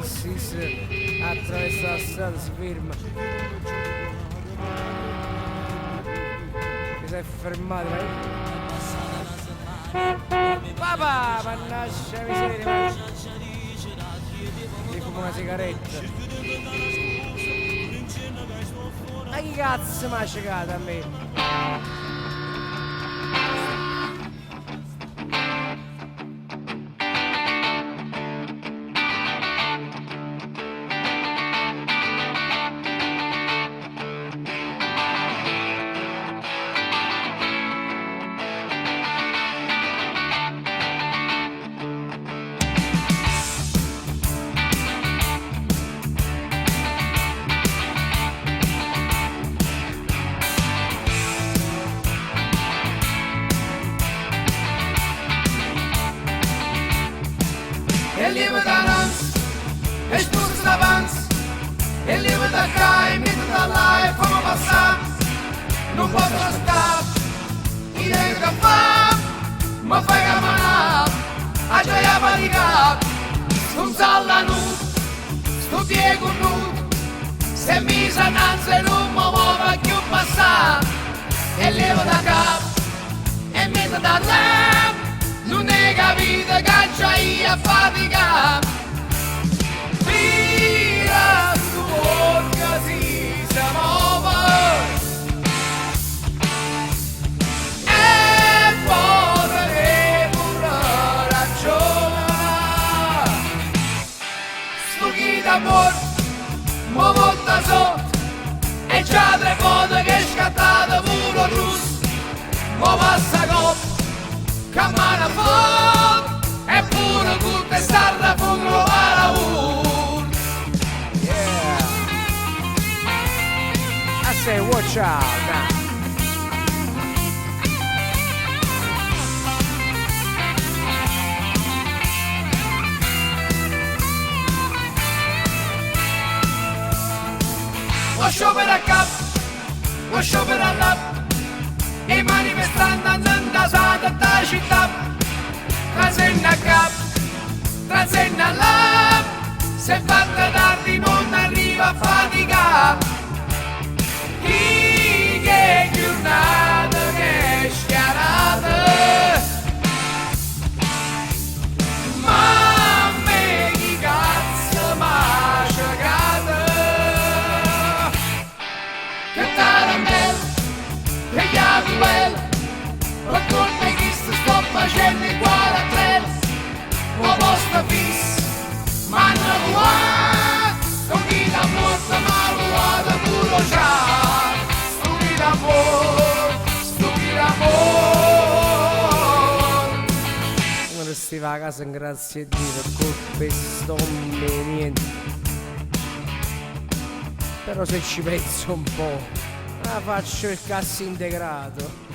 taxis attraverso la strada si ferma. Mi sei fermato, vai? Papà, mannaggia miseria, mi fumo una sigaretta. Ma chi cazzo mi ha cecato a me? El lieber dan ons, es spoelt d'abans. El lieber de cai, mit de life van mijn passat. Non posso restar, idee que fa, me fa caminar. A gioia fatica, sconzal la nut, sto piego nut. Se mi sananze non mi muove più passare. El lieber de cap, e mit de lamp. Non è capito che c'hai a fatica. Vira su orca si muove e poi pure ragiona. Sto chi d'amor mo volta sotto e già 3 volte che è scattato pure giusto. Mo passa coppa Camana fuoco e pure tutte starra fungo para un. Yeah. I say watch out now. Lo sciopero a capo, lo sciopero a lap. I manifestanti andando a da città. Transenna a cap, transenna a lap. Se fatta tardi non arriva a fatica. Chi che giornata che è schiarata. Ma a me chi cazzo m'ha cegata. Che tarantella, che chiavi bella. Ma colpa chi sto facendo uguale a tre. Lo posto fisso, ma non vuoi. Sto chi da morto ma lo vado pure già. Sto chi d'amore. Quando stiva a casa, grazie a Dio, per colpe stomme, niente. Però se ci penso un po', la faccio il cassa integrato.